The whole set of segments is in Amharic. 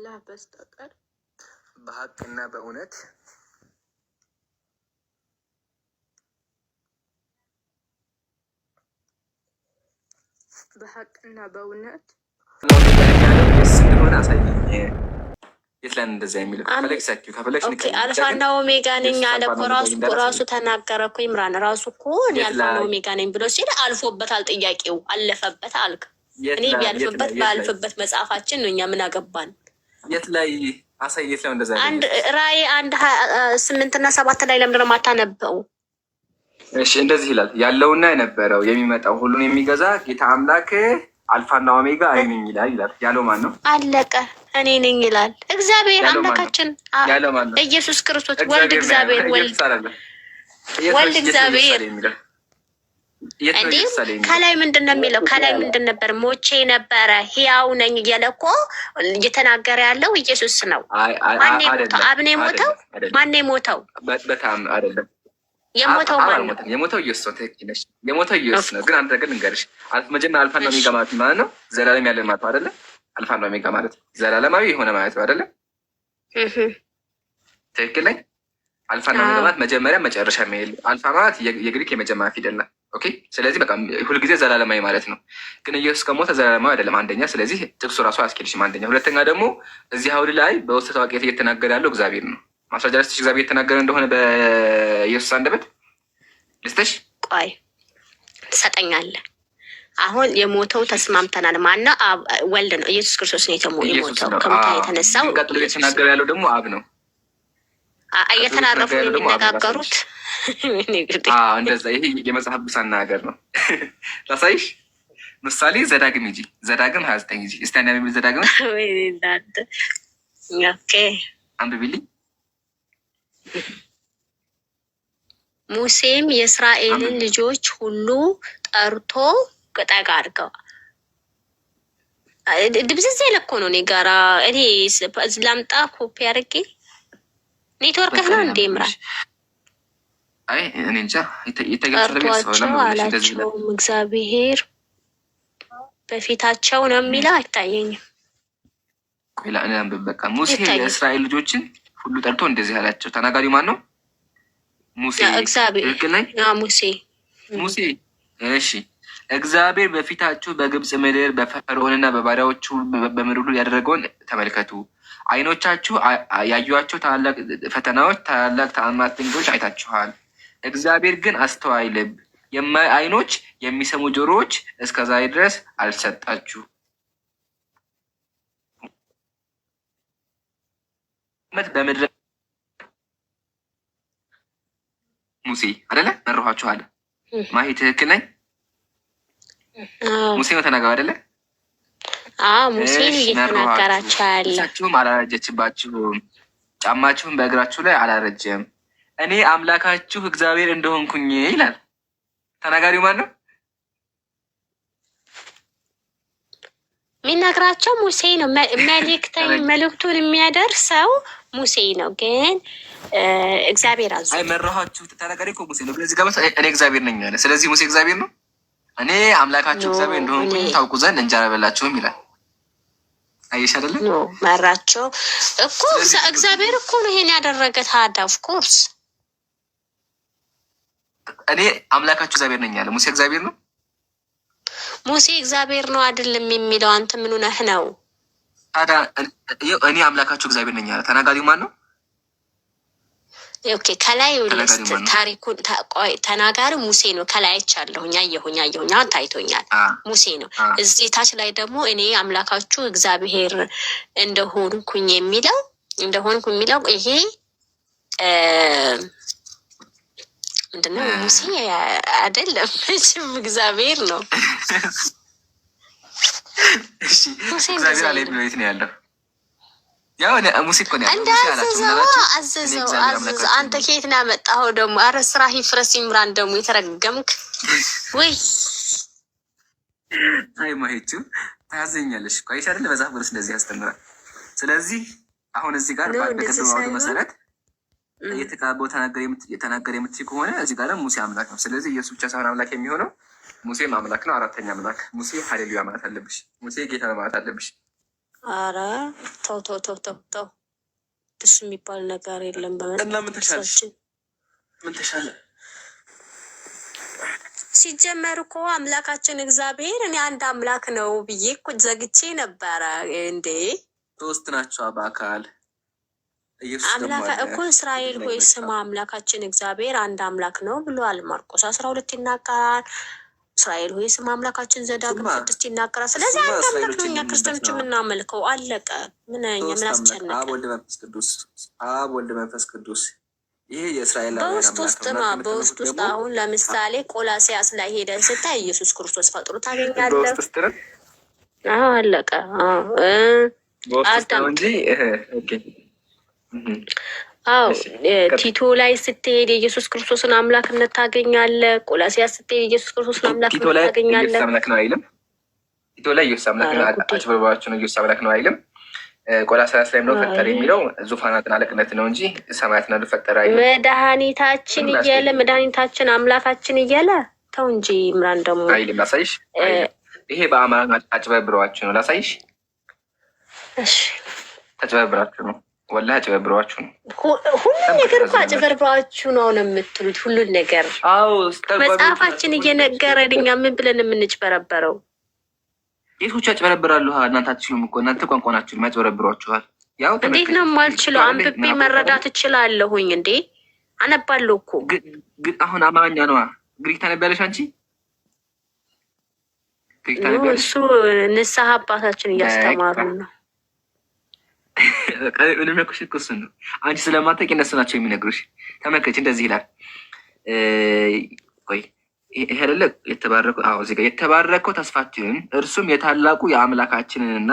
ከአላህ በስተቀር በሐቅና በእውነት በሐቅና በእውነት እንደሆነ አሳየኝ። የት ላይ እንደዛ የሚለው ከፈለግሽ ሰኪው ከፈለግሽ ኦኬ አልፋና ኦሜጋ ነኝ አለ እኮ ራሱ ተናገረ እኮ ኢምራን ራሱ እኮ እኔ አልፋና ኦሜጋ ነኝ ብሎ ሲል አልፎበታል። ጥያቄው አለፈበት አልክ። እኔ ቢያልፍበት ባልፍበት መጽሐፋችን ነው። እኛ ምን አገባን? የት ላይ አሳይ። የት ላይ እንደዛ አንድ ራእይ 1:8-7 ላይ ለምንድን ነው የማታነበው? እሺ እንደዚህ ይላል፣ ያለውና የነበረው የሚመጣው ሁሉን የሚገዛ ጌታ አምላክ አልፋና ኦሜጋ እኔ ነኝ ይላል። ያለው ማን ነው? አለቀ። እኔ ነኝ ይላል እግዚአብሔር አምላካችን ኢየሱስ ክርስቶስ ወልድ እግዚአብሔር ወልድ እግዚአብሔር። እንዴ ከላይ ምንድን ነው የሚለው? ከላይ ምንድን ነበር? ሞቼ ነበረ ሕያው ነኝ እያለ እኮ እየተናገረ ያለው ኢየሱስ ነው። ማን ሞተው? አብ ነው የሞተው? ማን የሞተው? በጣም አይደለም የሞተው ማን ነው? የሞተው ኢየሱስ ነው። ትክክል ነሽ። የሞተው ኢየሱስ ነው። ግን አንድ ነገር ልንገርሽ፣ መጀመሪያ አልፋና ኦሜጋ ማለት ነው ዘላለም ያለን ማለት ነው አይደለ? አልፋና ኦሜጋ ማለት ዘላለማዊ የሆነ ማለት ነው አይደለ? ትክክል ነኝ። አልፋና ኦሜጋ ማለት መጀመሪያ መጨረሻ የሚል አልፋ ማለት የግሪክ የመጀመሪያ ፊደል ነው። ኦኬ። ስለዚህ በቃ ሁልጊዜ ዘላለማዊ ማለት ነው። ግን ኢየሱስ ከሞተ ዘላለማዊ አይደለም። አንደኛ፣ ስለዚህ ጥቅሱ ራሱ አያስኬድሽም። አንደኛ። ሁለተኛ ደግሞ እዚህ አውድ ላይ በውስጥ ታዋቂነት እየተናገረ ያለው እግዚአብሔር ነው። ማስረጃ ልስጥሽ፣ እግዚአብሔር የተናገረ እንደሆነ በኢየሱስ አንደበት ልስጥሽ። ቆይ ትሰጠኛለህ። አሁን የሞተው ተስማምተናል። ማነው? ወልድ ነው። ኢየሱስ ክርስቶስ ነው የሞተው ከሙታን የተነሳው። ቀጥሎ እየተናገረ ያለው ደግሞ አብ ነው። እየተናረፉ የሚነጋገሩት እንደዛ። ይሄ የመጽሐፍ ቅዱስ አነጋገር ነው። ላሳይሽ። ምሳሌ ዘዳግም ሂጂ፣ ዘዳግም 29 ሂጂ። እስቲ አንድ የሚል ዘዳግም አንብቢልኝ። ሙሴም የእስራኤልን ልጆች ሁሉ ጠርቶ ቅጠቅ አድርገው ድብዝዝ የለኮ ነው እኔ ጋራ እኔ ላምጣ ኮፒ አድርጌ ኔትወርክህ ነው እንዴ ምራል? አይ እኔ እንጃ። ጠርቷቸው አላቸውም እግዚአብሔር በፊታቸው ነው የሚለው አይታየኝም። ቆይ ለእኔ አንብብ። በቃ ሙሴ የእስራኤል ልጆችን ሁሉ ጠርቶ እንደዚህ አላቸው። ተናጋሪው ማን ነው? ሙሴ። እግዚአብሔር ሙሴ። እሺ እግዚአብሔር በፊታችሁ በግብፅ ምድር በፈርዖንና በባሪያዎቹ በምድር ሁሉ ያደረገውን ተመልከቱ። ዓይኖቻችሁ ያዩዋቸው ታላላቅ ፈተናዎች፣ ታላላቅ ተአምራት ድንቆች አይታችኋል። እግዚአብሔር ግን አስተዋይ ልብ፣ የማያዩ ዓይኖች፣ የሚሰሙ ጆሮዎች እስከዛሬ ድረስ አልሰጣችሁ። በምድረ ሙሴ አይደለ መርኋችኋል። ማሂ ትክክል ነኝ? ሙሴ ነው ተናጋው አይደለ? ሙሴ እየተናገራቸው ያለ። እሳችሁም አላረጀችባችሁም፣ ጫማችሁም በእግራችሁ ላይ አላረጀም፣ እኔ አምላካችሁ እግዚአብሔር እንደሆንኩኝ ይላል። ተናጋሪው ማን ነው? የሚነግራቸው ሙሴ ነው። መልእክቱን የሚያደርሰው ሙሴ ነው። ግን እግዚአብሔር አዙ መራኋችሁ። ተናጋሪ እኮ ሙሴ ነው። ስለዚህ ጋር እኔ እግዚአብሔር ነኝ ያለ። ስለዚህ ሙሴ እግዚአብሔር ነው። እኔ አምላካችሁ እግዚአብሔር እንደሆንኩኝ ታውቁ ዘንድ እንጀራ በላችሁም ይላል። አየሽ አይደለ? መራቸው እኮ እግዚአብሔር እኮ ነው ይሄን ያደረገ። ታዲያ ኦፍ ኮርስ እኔ አምላካችሁ እግዚአብሔር ነኝ ያለ ሙሴ እግዚአብሔር ነው። ሙሴ እግዚአብሔር ነው አይደለም የሚለው። አንተ ምን ሆነህ ነው? ታዲያ እኔ አምላካችሁ እግዚአብሔር ነኝ ያለ ተናጋሪው ማን ነው? ኦኬ ከላይ ልስት ታሪኩን ተናጋሪ ሙሴ ነው። ከላይ አይቻለሁኝ፣ አየሁኝ፣ አሁን ታይቶኛል። ሙሴ ነው። እዚህ ታች ላይ ደግሞ እኔ አምላካችሁ እግዚአብሔር እንደሆንኩኝ የሚለው ይሄ ምንድነው? ሙሴ አይደለም እግዚአብሔር ነው። ሙሴ እግዚአብሔር አለ ነው። የት ነው ያለው? ያው ሙሴ እኮ ነው ያለው። አዘዘው። አንተ ከየት ነው ያመጣኸው ደግሞ? አረ ስራ ይፍረስ ይምራን ደግሞ የተረገምክ ወይ! አይ ማሄቹ ታዘኛለሽ እኮ አይሽ አይደል? መጽሐፍ ቅዱስ እንደዚህ ያስተምራል። ስለዚህ አሁን እዚህ ጋር በቅድም አውዱ መሰረት የተቃበው ተናገረ የምትይ ከሆነ እዚህ ጋር ሙሴ አምላክ ነው። ስለዚህ ኢየሱስ ብቻ ሳይሆን አምላክ የሚሆነው ሙሴም አምላክ ነው። አራተኛ አምላክ ሙሴ ሃሌሉያ ማለት አለብሽ። ሙሴ ጌታ ማለት አለብሽ። አረ ተው ተው ተው ተው ተው፣ እሱ የሚባል ነገር የለም። በመጽሐፋችን ምን ተሻለ? ሲጀመር እኮ አምላካችን እግዚአብሔር እኔ አንድ አምላክ ነው ብዬ እኮ ዘግቼ ነበረ። እንዴ ሶስት ናቸው በአካል አምላክ እኮ። እስራኤል ሆይ ስማ አምላካችን እግዚአብሔር አንድ አምላክ ነው ብሏል። ማርቆስ 12 ይናገራል። እስራኤል ሆይ ስማ አምላካችን ዘዳግም 6 ይናገራል። ስለዚህ አንድ አምላክ ነው እኛ ክርስቲያኖች የምናመልከው። አለቀ። ምን አስጨነቀ? አብ ወልድ መንፈስ ቅዱስ ይሄ የእስራኤል በውስጥ ውስጥ ነው። በውስጥ ውስጥ አሁን ለምሳሌ ቆላሲያስ ላይ ሄደን ስታይ ኢየሱስ ክርስቶስ ፈጥሮ ታገኛለህ። አለቀ። አዎ ቲቶ ላይ ስትሄድ የኢየሱስ ክርስቶስን አምላክነት ታገኛለህ። ቆላሲያስ ስትሄድ የኢየሱስ ክርስቶስን አምላክነት ታገኛለህ። ቲቶ ላይ ኢየሱስ አምላክ ነው። አጭበርባችሁ ነው ኢየሱስ አምላክ ነው አይልም። ቆላስይስ ላይ ነው ፈጠረ የሚለው ዙፋናትን አለቅነት ነው እንጂ ሰማያትን አልፈጠረ አይልም። መድኃኒታችን እያለ መድኃኒታችን አምላካችን እያለ ተው እንጂ ምራን ደግሞ አይልም። ላሳይሽ። ይሄ በአማርኛ አጭበርብሯችሁ ነው። ላሳይሽ። እሺ አጭበርብራችሁ ነው። ወላሂ አጭበርብሯችሁ ነው። ሁሉን ነገር እኮ አጭበርብሯችሁ ነው የምትሉት። ሁሉን ነገር አዎ፣ መጽሐፋችን እየነገረን እኛ ምን ብለን የምንጭበረበረው? ጌቶች ያጭበረብራሉ። እናንታችሁም እኮ እናንተ ቋንቋ ናችሁ ያጭበረብሯችኋል። ያው እንዴት ነው የማልችለው? አንብቤ መረዳት እችላለሁኝ እንዴ? አነባለሁ እኮ። ግን አሁን አማርኛ ነዋ። ግሪክ ታነቢያለሽ አንቺ? እሱ ንስሐ አባታችን እያስተማሩ ነው። ልመኩሽ እኮ እሱን ነው። አንቺ ስለማታውቂ እነሱ ናቸው የሚነግሩሽ። ተመልከች፣ እንደዚህ ይላል። ቆይ ይሄ አይደለ የተባረከው? አዎ እዚህ ጋር የተባረከው ተስፋችን እርሱም የታላቁ የአምላካችንንና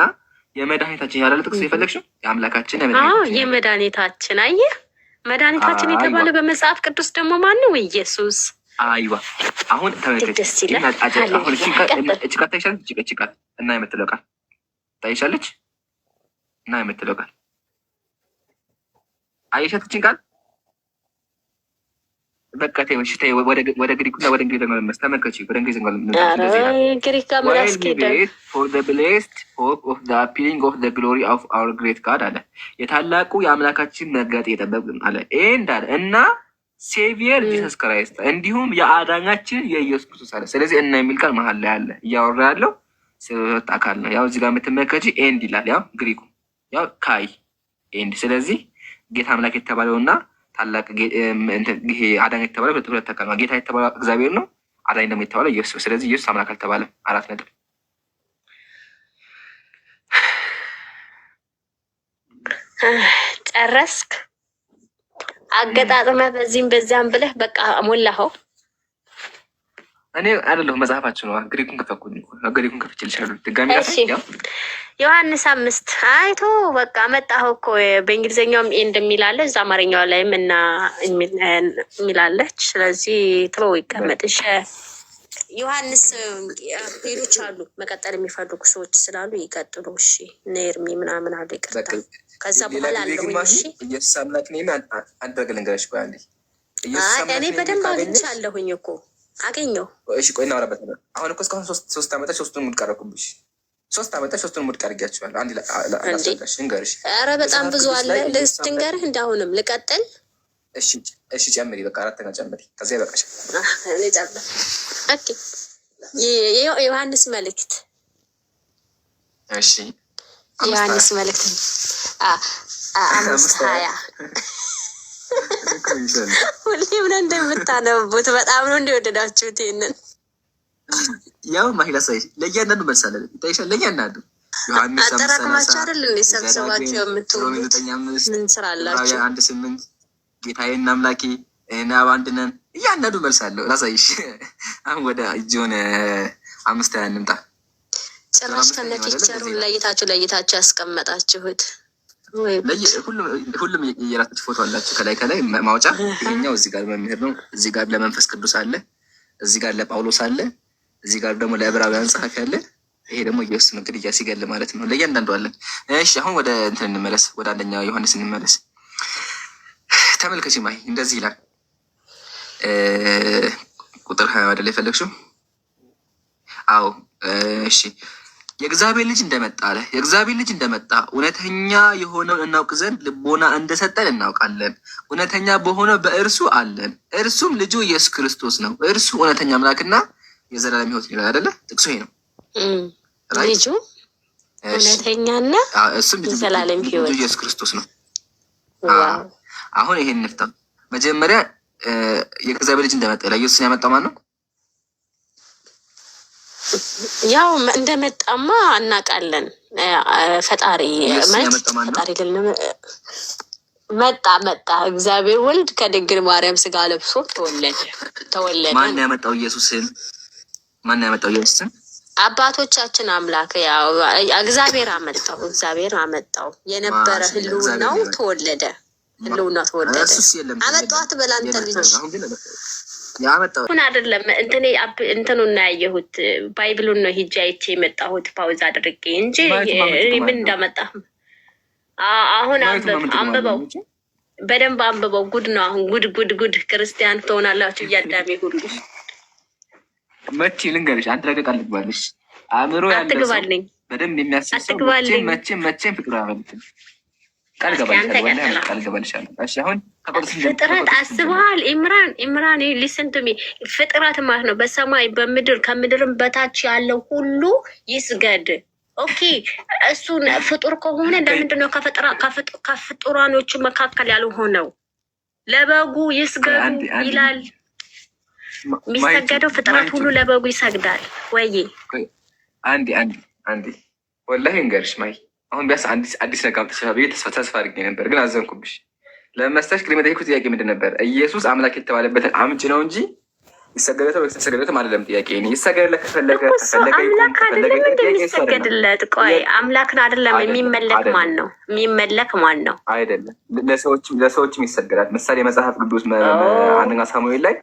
የመድኃኒታችን ያለ ጥቅስ የፈለግሽው የአምላካችን የመድኃኒታችን አየህ፣ መድኃኒታችን የተባለ በመጽሐፍ ቅዱስ ደግሞ ማን ነው? ኢየሱስ። አይዋ አሁን ተመልከች፣ አሁን እቺ ቃል ታይሻለች። እቺ ቃል እና የምትለው ቃል ታይሻለች እና የምትለው ቃል አይሻት እቺን ቃል በቃ ተይሽ። ወደ ግሪኩና ወደ እንግሊዝ ደግሞ ተመልከቺ። ወደ እንግሊዝ ነው ግሪክ ጋር for the blessed hope of the appearing of the glory of our great God አለ። የታላቁ የአምላካችን መገለጥ የጠበቅን አለ አለ እና ሴቪየር ጂሰስ ክራይስት እንዲሁም የአዳኛችን የኢየሱስ ክርስቶስ አለ። ስለዚህ እና የሚል ቃል መሀል ላይ አለ። እያወራ ያለው ስለ አካል ነው። ያው እዚህ ጋር የምትመለከቺ ኤንድ ይላል። ያው ግሪኩ ያው ካይ ኤንድ። ስለዚህ ጌታ አምላክ የተባለውና ታላቅ ይሄ አዳኝ የተባለው ሁለት ተካል ነው። ጌታ የተባለው እግዚአብሔር ነው። አዳኝ ደግሞ የተባለው ኢየሱስ። ስለዚህ ኢየሱስ አምላክ አልተባለም። 4 ነጥብ። ጨረስክ? አገጣጥመህ በዚህም በዚያም ብለህ በቃ ሞላኸው። እኔ አይደለሁም መጽሐፋችሁ ነው። ግሪኩን ከፈኩኝ። ግሪኩን ከፍችልሻለሁ ድጋሚ። ዮሐንስ 5 አይቶ በቃ መጣኸው እኮ በእንግሊዝኛውም እንደሚላለ እዛ አማርኛው ላይም እና የሚላለች። ስለዚህ ትበው ይቀመጥሽ። ዮሐንስ ሌሎች አሉ መቀጠል የሚፈልጉ ሰዎች ስላሉ ይቀጥሉ። እሺ ኔርሚ ምናምን አሉ ይቀጥሉ። ከዛ በኋላ አለሁኝ። እሺ ኢየሱስ አምላክ ነኝ አንድ ነገር ልንገርሽ። ቆይ አንዴ እኔ በደንብ አግኝቻለሁኝ እኮ አገኘሁ። እሺ ቆይ እናወራበታለን። አሁን እኮ እስካሁን ሶስት ዓመታት ሶስቱን ሙድ ቀረኩብሽ። 3 ዓመታት ሶስቱን ሙድ ቀርጊያችኋል። አንድ ላስረዳሽ እንገርሽ። ኧረ በጣም ብዙ አለ። ልንገርህ እንዳሁንም ልቀጥል። እሺ ጨምሪ። በቃ 4ኛ ጨምሪ። ከዚያ ይበቃሻል። እኔ ጨምር። ኦኬ የዮሐንስ መልእክት። እሺ ዮሐንስ መልእክት 5:20 ሁሌም ነው እንደምታነቡት። በጣም ነው እንደወደዳችሁት ይሄንን። ያው ማሂላሳይ ለእያንዳንዱ መልሳለን ይታይሻል። ለእያንዳንዱ ዮሐንስ አጠራቅማችሁ አይደል እንዴ ሰብስባችሁ የምትውሉት? ምን ስራ አላችሁ? 1:8 ጌታዬና አምላኬ እና አንድ ነን። እያንዳንዱ መልሳለሁ ላሳይሽ። አሁን ወደ ጆን 5 እንምጣ። ጭራሽ ከነቲቸሩ ለይታችሁ ያስቀመጣችሁት ሁሉም የራሳችሁ ፎቶ አላችሁ። ከላይ ማውጫ። ይሄኛው እዚህ ጋር መምህር ነው። እዚህ ጋር ለመንፈስ ቅዱስ አለ። እዚህ ጋር ለጳውሎስ አለ። እዚህ ጋር ደግሞ ለዕብራውያን ጸሐፊ አለ። ይሄ ደግሞ ኢየሱስ ነው እንግዲህ ሲገል ማለት ነው። ለእያንዳንዱ አለን። እሺ አሁን ወደ እንትን እንመለስ። ወደ አንደኛው ዮሐንስ እንመለስ። ተመልከቺ ማይ እንደዚህ ይላል። ቁጥር 20 አይደል የፈለግሽው? አዎ እሺ የእግዚአብሔር ልጅ እንደመጣ አለ። የእግዚአብሔር ልጅ እንደመጣ እውነተኛ የሆነውን እናውቅ ዘንድ ልቦና እንደሰጠን እናውቃለን። እውነተኛ በሆነው በእርሱ አለን። እርሱም ልጁ ኢየሱስ ክርስቶስ ነው። እርሱ እውነተኛ አምላክና የዘላለም ሕይወት ይላል አይደለ? ጥቅሱ ይሄ ነው። ልጁ እውነተኛና የዘላለም ሕይወት ኢየሱስ ክርስቶስ ነው። አሁን ይሄን እንፍታ። መጀመሪያ የእግዚአብሔር ልጅ እንደመጣ ኢየሱስን ያመጣው ማን ነው? ያው እንደመጣማ እናውቃለን። ፈጣሪ መጣ እግዚአብሔር ወልድ ከድንግል ማርያም ስጋ ለብሶ ተወለደ። ማን ያመጣው ኢየሱስን? አባቶቻችን አምላክ ያው እግዚአብሔር አመጣው። የነበረ ህልውናው ተወለደ። አመጣት በላንተ ልጅ ያመጣውን አይደለም እንትኑን ነው ያየሁት። ባይብሉን ነው ሂጄ አይቼ የመጣሁት ፓውዝ አድርጌ እንጂ ምን እንዳመጣ አሁን አንብበው፣ በደንብ አንብበው። ጉድ ነው አሁን ጉድ ክርስቲያን ትሆናላችሁ እያዳሜ ሁሉ። መቼ ልንገርሽ አንድ ነገር አልግባልሽ። አእምሮ ያለው በደንብ የሚያስሰው መቼም ፍቅር አያመልጥም። ፍጥረት አስበዋል። ኢምራን ሊስን ቱ ሚ ፍጥረት ማለት ነው በሰማይ በምድር ከምድርም በታች ያለው ሁሉ ይስገድ። ኦኬ እሱን ፍጡር ከሆነ ለምንድን ነው ከፍጡራኖቹ መካከል ያልሆነው? ለበጉ ይስገዱ ይላል። የሚሰገደው ፍጥረት ሁሉ ለበጉ ይሰግዳል ወይ? አንዴ ወላሂ እንገርሽ ማይ አሁን ቢያንስ አዲስ ነገር ተሰባብዬ ተስፋ አድርጌ ነበር፣ ግን አዘንኩብሽ። ለመስተሽ ቅድመ ጠይቁት ጥያቄ ምንድን ነበር? ኢየሱስ አምላክ የተባለበትን አምጪ ነው እንጂ ይሰገደለት ወይ ተሰገደለት አይደለም። ጥያቄ እኔ ይሰገደለት ከፈለገ አምላክ አይደለም እንደሚሰገድለት። ቆይ አምላክን አይደለም የሚመለክ ማን ነው? አይደለም ለሰዎችም ይሰገዳል። ምሳሌ መጽሐፍ ቅዱስ አንደኛ ሳሙኤል ላይ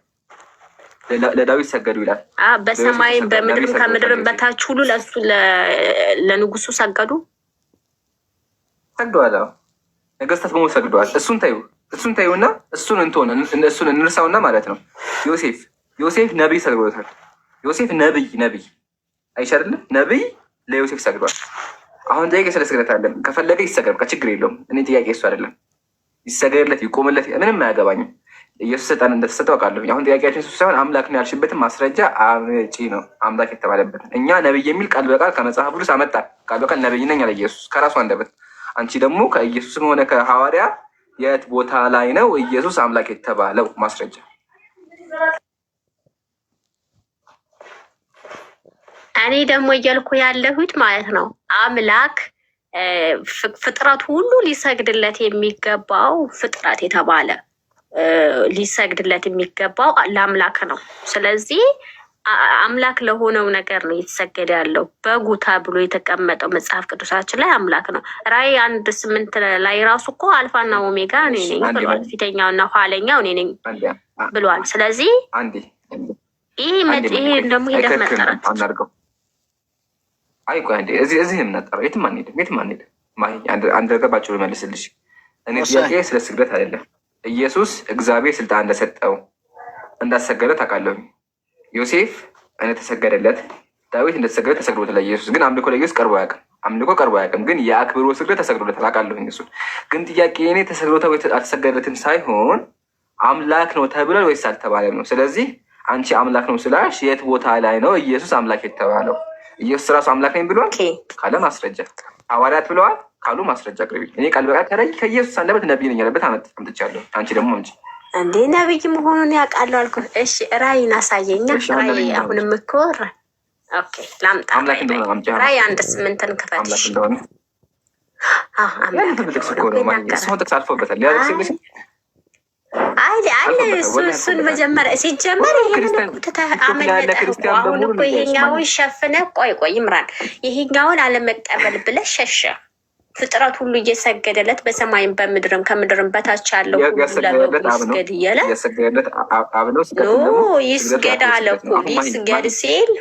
ለዳዊት ሰገዱ ይላል። በሰማይም በምድርም ከምድርም በታች ሁሉ ለእሱ ለንጉሱ ሰገዱ። ሰግደዋል። ነገስታት በሙሉ ሰግደዋል። እሱን ታዩና እሱን እንርሳውና ማለት ነው። ዮሴፍ ነቢይ ሰግዶታል። ዮሴፍ ነቢይ አይሻልም? ነቢይ ለዮሴፍ ሰግዷል። አሁን ጥያቄ ስለ ስግደት አለን። ከፈለገ ይሰገድ፣ ችግር የለውም። እኔ ጥያቄ እሱ አይደለም። ይሰገድለት ይቆምለት ምንም አያገባኝም። ኢየሱስ ስልጣን እንደተሰጠው አውቃለሁ። አሁን ጥያቄያችን እሱ ሳይሆን አምላክ ነው ያልሽበትን ማስረጃ አምጪ ነው። አምላክ የተባለበትን እኛ ነቢይ የሚል ቃል በቃል ከመጽሐፍ ቅዱስ አመጣ። ቃል በቃል ነቢይ ነኝ አለ ኢየሱስ ከራሱ አንደበት። አንቺ ደግሞ ከኢየሱስም ሆነ ከሐዋርያ የት ቦታ ላይ ነው ኢየሱስ አምላክ የተባለው ማስረጃ? እኔ ደግሞ እያልኩ ያለሁት ማለት ነው አምላክ ፍጥረት ሁሉ ሊሰግድለት የሚገባው ፍጥረት የተባለ ሊሰግድለት የሚገባው ለአምላክ ነው። ስለዚህ አምላክ ለሆነው ነገር ነው እየተሰገደ ያለው። በጉ ተብሎ የተቀመጠው መጽሐፍ ቅዱሳችን ላይ አምላክ ነው። ራዕይ 1:8 ላይ ራሱ እኮ አልፋና ኦሜጋ እኔ ነኝ ብሏል። ፊተኛውና ኋለኛው እኔ ነኝ ብሏል። ስለዚህ ይሄ ደግሞ ሂደት መጠራት አይ ቆይ አንዴ እዚህ የምናጠራው የትም አንሄድም። አንድ ነገር ባጭሩ መልስልሽ። እኔ ጥያቄ ስለ ስግደት አይደለም። ኢየሱስ እግዚአብሔር ስልጣን እንደሰጠው እንዳሰገደ ታውቃለሁ። ዮሴፍ እንደተሰገደለት፣ ዳዊት እንደተሰገደ ተሰግዶታል። ኢየሱስ ግን አምልኮ ለኢየሱስ ቀርቦ አያውቅም። ግን የአክብሮ ስግደት ተሰግዶለት ታውቃለሁ። እሱን ግን ጥያቄ እኔ ተሰግዶታ ወይ አልተሰገደለትም ሳይሆን አምላክ ነው ተብሏል ወይስ አልተባለም ነው። ስለዚህ አንቺ አምላክ ነው ስላሽ የት ቦታ ላይ ነው ኢየሱስ አምላክ የተባለው? ኢየሱስ ራሱ አምላክ ነኝ ብሏል ካለ ማስረጃ፣ ሐዋርያት ብለዋል ካሉ ማስረጃ አቅርቢ። እኔ ቃል በቃል ተለይ ከኢየሱስ አንደበት ነቢይ ነኝ ያለበት አምጥቻለሁ። አንቺ ደግሞ አምጪ። እንዴ ነቢይ መሆኑን ያውቃለሁ አልኩ። እሺ ራዕይን አሳየኛ። ራዕይ አሁንም እኮ ኦኬ ላምጣ። ራዕይ 1:8 ክፈትሽ። እሱን መጀመሪያ ሲጀመር አመለጠ። አሁን እኮ ይሄኛውን ሸፍነ ቆይ ይምራን፣ ይሄኛውን አለመቀበል ብለህ ሸሸ። ፍጥረት ሁሉ እየሰገደለት በሰማይም በምድርም ከምድርም በታች ያለው ሁሉ ለበጉ ይስገድ እያለ ይስገድ አለ እኮ። ይስገድ ሲል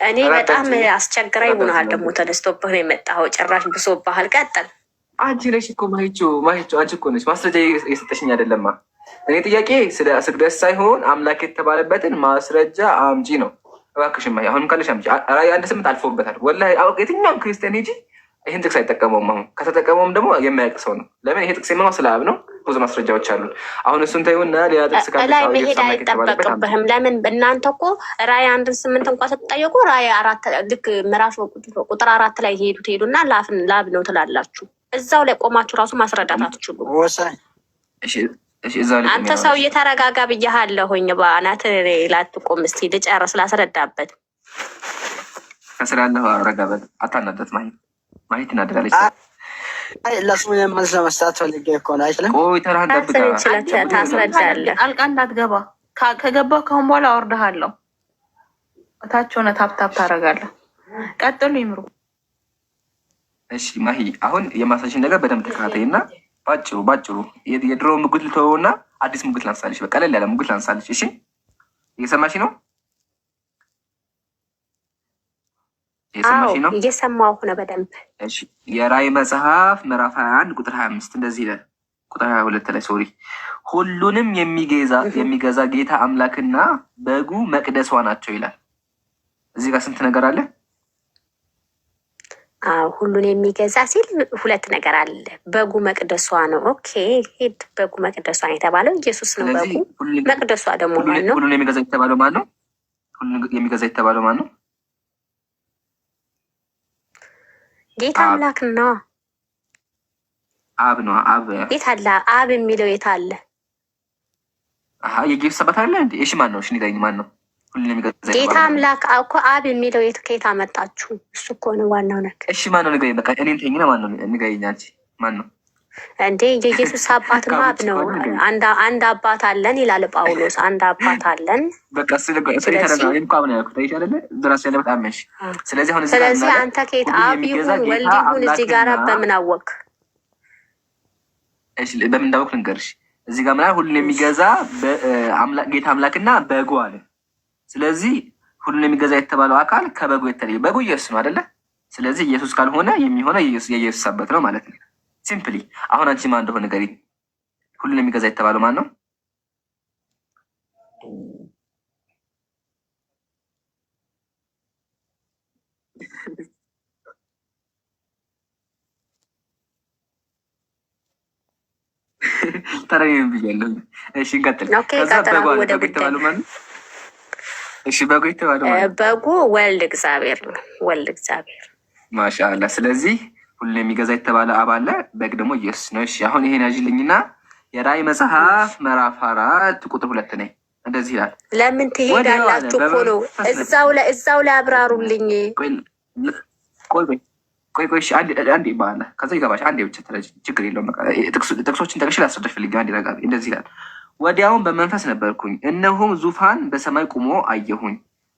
እኔ በጣም አስቸግራ ይሆናል። ደግሞ ተነስቶብህ ነው የመጣኸው። ጭራሽ ብሶብሃል። ቀጥል። አንቺ ነሽ እኮ ማሂቾ አንቺ እኮ ነሽ ማስረጃ የሰጠሽኝ አይደለማ። እኔ ጥያቄ ስለ ስግደት ሳይሆን አምላክ የተባለበትን ማስረጃ አምጪ ነው። እባክሽማ አሁንም ካለሽ አምጪ። ራዕይ 1:8 አልፎበታል። ወላሂ የትኛውም ክርስቲያን ሂጂ ይህን ጥቅስ አይጠቀመውም። አሁን ከተጠቀመውም ደግሞ የማያውቅ ሰው ነው። ለምን? ይሄ ጥቅስ የማው ስለ አብ ነው። ብዙ ማስረጃዎች አሉ። አሁን እሱን ተይውና ሌላ ጥቅስ ላይ መሄድ አይጠበቅብህም። ለምን? እናንተ እኮ ራዕይ 1:8 እንኳን ስትጠየቁ ራዕይ 4 ልክ ምዕራፍ ቁጥር 4 ላይ ሄዱና ላብ ነው ትላላችሁ። እዛው ላይ ቆማችሁ ራሱ ማስረዳት አትችሉም። አንተ ሰው እየተረጋጋ ብያሃለሁኝ። በአናት ላትቆም እስኪ ልጨርስ ላስረዳበት። ከስላለሁ ረጋበት አታናደት ማየት እናደዳለች። ለሱ መልስ ለመስጠት ፈልጌ እኮ ነው። አይችልም። ቆይ ተራህን ጠብቀህ ታስረዳለህ። ጣልቃ እንዳትገባ። ከገባ ካሁን በኋላ አወርድሃለሁ። እታች ሆነ ታፕታፕ ታደርጋለህ። ቀጥሉ ይምሩ። እሺ ማሂ፣ አሁን የማሳሽን ነገር በደንብ ተከታተይና ባጭሩ የድሮ ሙግት ልተወውና አዲስ ሙግት ላንሳልሽ። በቃ ቀለል ያለ ሙግት ላንሳልሽ። እሺ እየሰማሽ ነው? እየሰማሁ ነው በደንብ። እሺ የራዕይ መጽሐፍ ምዕራፍ 21 ቁጥር 25 እንደዚህ ይላል። ቁጥር 22 ላይ ሶሪ፣ ሁሉንም የሚገዛ ጌታ አምላክና በጉ መቅደሷ ናቸው ይላል። እዚህ ጋር ስንት ነገር አለ? ሁሉን የሚገዛ ሲል ሁለት ነገር አለ። በጉ መቅደሷ ነው። ኦኬ ሄድ። በጉ መቅደሷ የተባለው ኢየሱስ ነው። በጉ መቅደሷ ደግሞ ማን ነው? ሁሉን የሚገዛ የተባለው ማን ነው? ሁሉን የሚገዛ የተባለው ማን ነው? ጌታ አምላክ ነው። አብ ነው። አብ የት አለ? አብ የሚለው የት አለ? የጌታ ሰባት አለ እንዴ? እሺ ማን ነው? እሺ ንገረኝ፣ ማን ነው? ጌታ አምላክ እኮ አብ የሚለው የት ከየት አመጣችሁ? እሱ እኮ ነው ዋናው ነገር። እሺ ማን ነው? ንገረኝ። በቃ እኔን ተይኝና ማን ነው? ንገረኝ አንቺ። ማን ነው እንዴ? የኢየሱስ አባትማ አብ ነው። አንድ አባት አለን ይላል ጳውሎስ። አንድ አባት አለን። በቃ ስለዚህ አንተ ከየት አብ ይሁን ወልድ ይሁን እዚህ ጋር በምን አወቅ? እሺ በምን እንዳወቅ ልንገርሽ። እዚህ ጋር ምናምን ሁሉን የሚገዛ ጌታ አምላክና በጉ አለ። ስለዚህ ሁሉን የሚገዛ የተባለው አካል ከበጉ የተለየ፣ በጉ ኢየሱስ ነው አይደለ? ስለዚህ ኢየሱስ ካልሆነ የሚሆነው የኢየሱስ አባት ነው ማለት ነው። ሲምፕሊ አሁን አንቺ ማን እንደሆነ ንገሪኝ። ሁሉን የሚገዛ የተባለው ማን ነው? ተረኝም ብያለሁ። እሺ እንቀጥል። ከዛ በጉ የተባለው ማን ነው? እሺ በጉ የተባለው ማን ነው? በጉ ወልድ እግዚአብሔር ነው። ወልድ እግዚአብሔር ማሻአላህ። ስለዚህ ሁሉን የሚገዛ የተባለ አብ አለ፣ በግ ደግሞ ኢየሱስ ነው። እሺ አሁን ይሄን ያዥልኝና የራዕይ መጽሐፍ ምዕራፍ 4 ቁጥር 2 ነኝ እንደዚህ ይላል። ለምን ትሄዳላችሁ እኮ ነው። እዛው ላይ አብራሩልኝ። ቆይ እሺ አንዴ ባላ ከዛ ይገባሽ። አንዴ ብቻ ተረጅ፣ ችግር የለውም። በቃ ጥቅሶችን ጠቅሼ ላስረዳሽ ፈልጌ አንዴ ረጋ። እንደዚህ ይላል። ወዲያውም በመንፈስ ነበርኩኝ፣ እነሆም ዙፋን በሰማይ ቁሞ አየሁኝ፣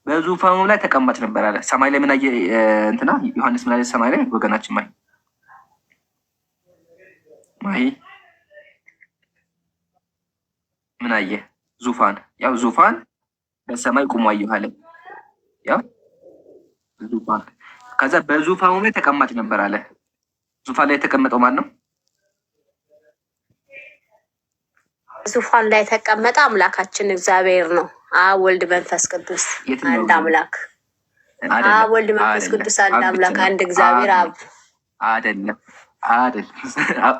በዙፋኑ ላይ ተቀማጭ ነበር አለ። ሰማይ ላይ ምን አየ? እንትና ዮሐንስ ምን አለ? ሰማይ ላይ ወገናችን ማይ ምን አየ? ዙፋን። ያው ዙፋን በሰማይ ቁሞ አየሁ አለ። ያው ዙፋን፣ ከዛ በዙፋኑ ላይ ተቀማጭ ነበር አለ። ዙፋን ላይ የተቀመጠው ማን ነው? ዙፋን ላይ የተቀመጠ አምላካችን እግዚአብሔር ነው። አብ ወልድ መንፈስ ቅዱስ አንድ አምላክ። አብ ወልድ መንፈስ ቅዱስ አንድ አምላክ፣ አንድ እግዚአብሔር አብ አይደለም።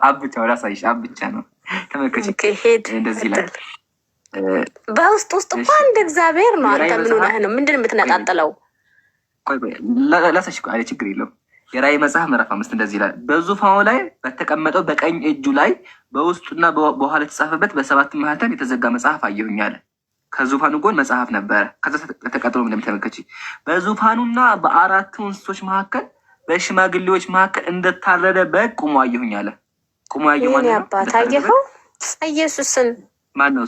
አብ ብቻ ላሳይሽ። አብ ብቻ ነው። ተመልከች፣ እንደዚህ ይላል። በውስጥ እኮ አንድ እግዚአብሔር ነው። አንተ ምን ሆነህ ነው? ምንድን የምትነጣጥለው? ቆይ ላሳይሽ። ችግር የለውም። የራዕይ መጽሐፍ ምዕራፍ 5 እንደዚህ ይላል። በዙፋኑ ላይ በተቀመጠው በቀኝ እጁ ላይ በውስጡና በኋላ የተጻፈበት በሰባት ማኅተም የተዘጋ መጽሐፍ አየሁኝ አለ። ከዙፋኑ ጎን መጽሐፍ ነበረ። ከዛ ተቀጥሎ እንደምትመለከች በዙፋኑና በአራቱ እንስሶች መካከል በሽማግሌዎች መካከል እንደታረደ በግ ቁሞ አየሁኝ አለ። ቁሞ አየሁ ማለት ነው። አባት አየኸው? ኢየሱስን ማን ነው?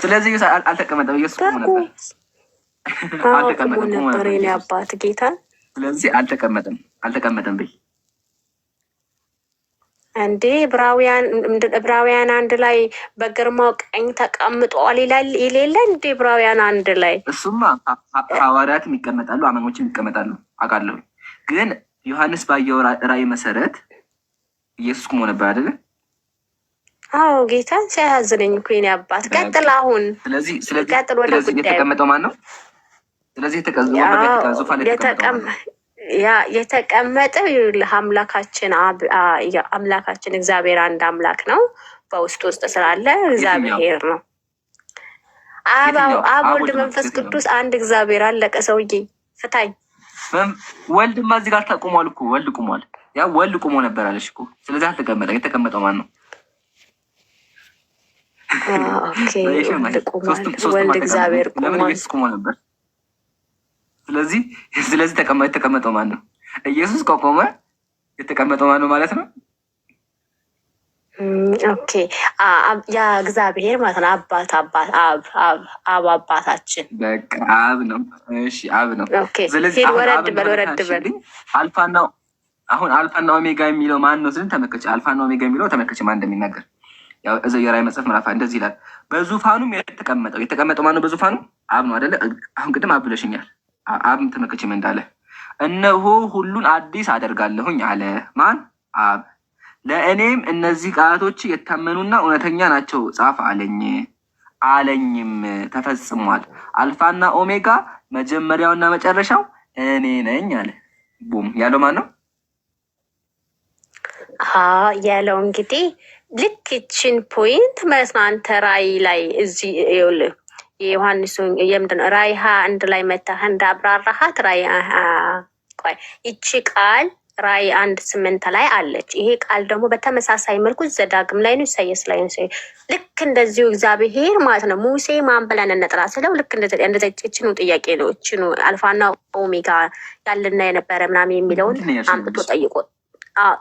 ስለዚህ አልተቀመጠም። ኢየሱስ ቁሞ ነበር። አልተቀመጠም ነበር የኔ አባት ጌታ። ስለዚህ አልተቀመጠም በይ እንዴ። ዕብራውያን 1 ላይ በግርማው ቀኝ ተቀምጧል ይላል የሌለ እንዴ? ዕብራውያን 1 ላይ እሱማ ሐዋርያትም ይቀመጣሉ፣ አማኞችም ይቀመጣሉ አውቃለሁ። ግን ዮሐንስ ባየው ራዕይ መሰረት ኢየሱስ ቁሞ ነበር አይደለ? አዎ ጌታ ሲያሳዝነኝ እኮ የኔ አባት። ቀጥል አሁን። ስለዚህ ቀጥል ወደ ጉዳዩ። የተቀመጠው ማን ነው? ስለዚህ የተቀመጠው አምላካችን እግዚአብሔር አንድ አምላክ ነው። በውስጥ ስላለ እግዚአብሔር ነው። አብ ወልድ መንፈስ ቅዱስ አንድ እግዚአብሔር። አለቀ። ሰውዬ ፍታኝ። ወልድማ እዚህ ጋር ተቆሟል እኮ ወልድ ቁሟል። ያ ወልድ ቁሞ ነበር አለሽ እኮ። ስለዚህ አልተቀመጠም። የተቀመጠው ማን ነው? ኦኬ ወልድ እግዚአብሔር ቁሞ ነበር። ስለዚህ የተቀመጠው ማን ነው? ኢየሱስ ከቆመ የተቀመጠው ማን ነው ማለት ነው? ኦኬ ያ እግዚአብሔር ማለት ነው። አብ አባታችን በቃ አብ ነው። እሺ አብ ነው። ስለዚህ ወረድ በል አልፋና አሁን አልፋና ኦሜጋ የሚለው ማን ነው ስልን ተመከች። አልፋና ኦሜጋ የሚለው ተመከች ማን እንደሚናገር ያው እዛው የራዕይ መጽሐፍ ምዕራፍ እንደዚህ ይላል። በዙፋኑም የተቀመጠው ማን ነው? በዙፋኑ አብ ነው አይደለ? አሁን ቅድም አብ ብለሽኛል። አብ ተመከች ምን እንዳለ እነሆ ሁሉን አዲስ አደርጋለሁኝ አለ። ማን? አብ። ለእኔም እነዚህ ቃላቶች የታመኑና እውነተኛ ናቸው ጻፍ አለኝም ተፈጽሟል። አልፋና ኦሜጋ መጀመሪያውና መጨረሻው እኔ ነኝ አለ። ቡም ያለው ማን ነው? ያለው እንግዲህ ልክ ይችን ፖይንት ማለት ነው። አንተ ራዕይ ላይ እዚህ ይኸውልህ የዮሐንስ የምንድን ራዕይ 21 ላይ መታህ እንዳብራራሃት ራዕይ ቆይ ይቺ ቃል ራዕይ 1:8 ላይ አለች። ይሄ ቃል ደግሞ በተመሳሳይ መልኩ ዘዳግም ላይ ነው፣ ኢሳይያስ ላይ ነው። ልክ እንደዚሁ እግዚአብሔር ማለት ነው ሙሴ ማን ብለን እንጥራ ስለው ልክ እንደዚህችኑ ጥያቄ ነው። እችኑ አልፋና ኦሜጋ ያለና የነበረ ምናምን የሚለውን አምጥቶ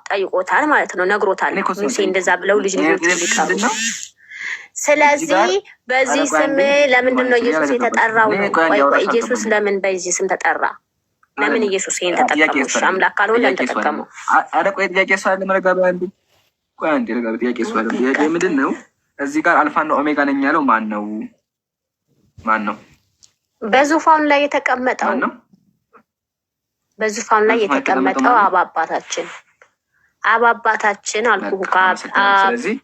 ጠይቆታል ማለት ነው፣ ነግሮታል። ሙሴ እንደዛ ብለው ልጆቹ ሊቀሩ ነው። ስለዚህ በዚህ ስም ለምንድን ነው ኢየሱስ የተጠራው? ቆይ ኢየሱስ ለምን በዚህ ስም ተጠራ? ለምን ኢየሱስ ይሄን ተጠቀመው? አምላክ ካልሆነ ለምን ተጠቀመው? አረ ቆይ ጥያቄ እሷን ለመረጋጋት አንዴ ቆይ አንዴ ረጋጋ። ጥያቄ እሷን ጥያቄ ምንድን ነው? እዚህ ጋር አልፋና ኦሜጋ ነኝ ያለው ማን ነው? በዙፋኑ ላይ የተቀመጠው ነው። በዙፋኑ ላይ የተቀመጠው አብ አባታችን አልኩህ። ስለዚህ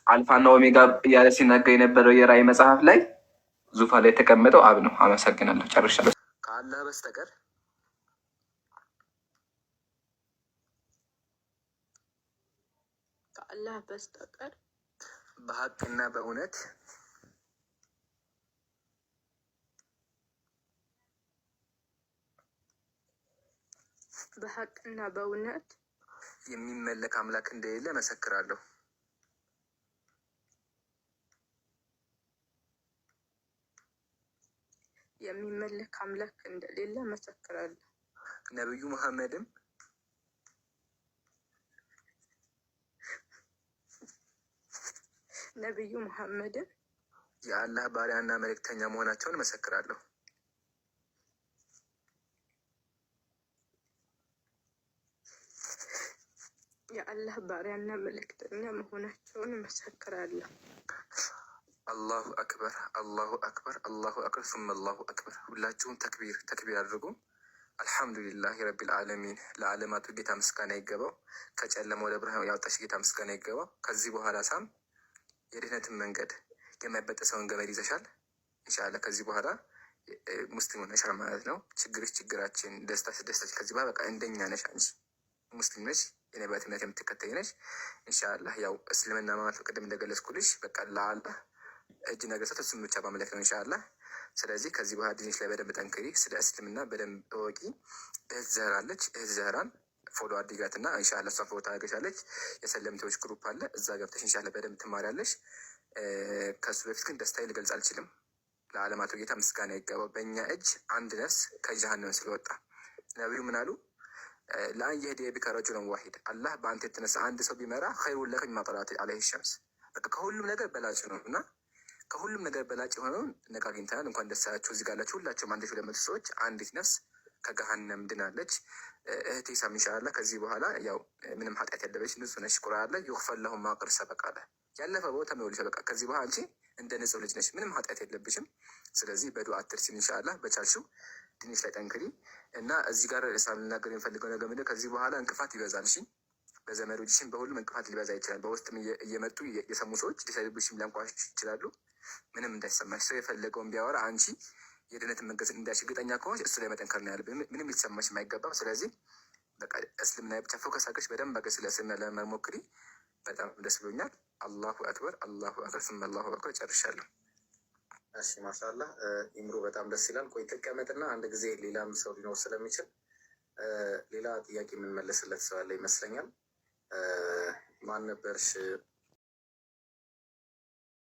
አልፋና ኦሜጋ እያለ ሲናገር የነበረው የራዕይ መጽሐፍ ላይ ዙፋን ላይ የተቀመጠው አብ ነው። አመሰግናለሁ። ጨርሻለሁ። ከአላህ በስተቀር በሀቅና በእውነት የሚመለክ አምላክ እንደሌለ መሰክራለሁ። ነብዩ መሐመድም የአላህ ባሪያና መልእክተኛ መሆናቸውን መሰክራለሁ። አላሁ አክበር አላሁ አክበር አላሁ አክበር ሱመ አላሁ አክበር። ሁላችሁም ተክቢር አድርጉ። አልሐምዱሊላህ ረቢል ዓለሚን። ለዓለማቱ ጌታ ምስጋና ይገባው። ከጨለማ ወደ ብርሃን ያወጣሽ ጌታ ምስጋና ይገባው። ከዚህ በኋላ ሳም የድህነትን መንገድ የማይበጠሰውን ገመድ ይዘሻል። ኢንሻላህ ከዚህ በኋላ ሙስሊም ሆነሻል ማለት ነው። ችግራችን፣ ደስታችን ከዚህ በኋላ በቃ እንደኛ ነሽ። አንቺ ሙስሊም ነሽ፣ የነቢያት እምነት የምትከተይ ነሽ። ኢንሻላህ ያው እስልምና ማለት ቅድም እንደገለጽኩልሽ በቃ ለአላህ እጅ ነገር ሰጥቶ እሱን ብቻ ማምለክ ነው ኢንሻላህ። ስለዚህ ከዚህ በኋላ ዲንሽ ላይ በደንብ ጠንክሪ፣ ስለ እስልምና በደንብ እወቂ። እህት ዘህራ አለች፣ እህት ዘህራን ፎሎ አድርጋት እና ኢንሻላህ እሷን ፎሎ ታደርገሻለች። የሰለምቴዎች ግሩፕ አለ፣ እዛ ገብተሽ ኢንሻላህ በደንብ ትማሪያለሽ። ከሱ በፊት ግን ደስታዬ ልገልጽ አልችልም። ለዓለማቱ ጌታ ምስጋና ይገባው። በእኛ እጅ አንድ ነፍስ ከጀሃነም ስለወጣ ነቢዩ ምን አሉ? ለአን የህዲየ ቢከ ረጁለን ዋሂድ፣ አላህ በአንተ የተነሳ አንድ ሰው ቢመራ ኸይሩን ለከ ሚማ ጠለዐት ዐለይሂ ሸምስ። በቃ ከሁሉም ነገር በላጭ ነው እና ከሁሉም ነገር በላጭ የሆነውን ነቃ አግኝተናል። እንኳን ደስ ያላችሁ። እዚህ ጋር ያላችሁ ሁላችሁም 1200 ሰዎች አንዲት ነፍስ ከገሃነም ድናለች። እህቴ ሳም ኢንሻላህ ከዚህ በኋላ ያው ምንም ኃጢአት ያለበች ንጹህ ነሽ። ቁርአን ላይ ዩግፈር ለሁ ማ ቀድ ሰበቀ አለ። ያለፈ ቦታ መውልሽ በቃ ከዚህ በኋላ አንቺ እንደ ንጹህ ልጅ ነሽ፣ ምንም ኃጢአት የለብሽም። ስለዚህ በዱዓ አትርሲን። ኢንሻላህ በቻልሽው ትንሽ ላይ ጠንክሪ እና እዚህ ጋር ሳልናገር የሚፈልገው ነገር ምንድን ከዚህ በኋላ እንቅፋት ይበዛል። እሺ በዘመዶችሽም በሁሉም እንቅፋት ሊበዛ ይችላል። በውስጥም እየመጡ የሰሙ ሰዎች ሊሰድቡሽም ሊያንቋሽሽ ይችላሉ። ምንም እንዳይሰማሽ። ሰው የፈለገውን ቢያወራ አንቺ የድነትን መንገድ እንዳሽ እርግጠኛ ከሆንሽ እሱ ላይ መጠንከር ነው ያለብን። ምንም ሊሰማሽ የማይገባም። ስለዚህ በቃ እስልምና ብቻ ፎከስ አድርገሽ በደንብ አገር ስለ እስልምና ለመሞክሪ በጣም ደስ ብሎኛል። አላሁ አክበር አላሁ አክበር ስም አላሁ አክበር። ጨርሻለሁ። እሺ ማሻአላህ ኢምሩ በጣም ደስ ይላል። ቆይ ትቀመጥና አንድ ጊዜ ሌላም ሰው ሊኖር ስለሚችል ሌላ ጥያቄ የምንመለስለት ሰው አለ ይመስለኛል። ማን ነበርሽ?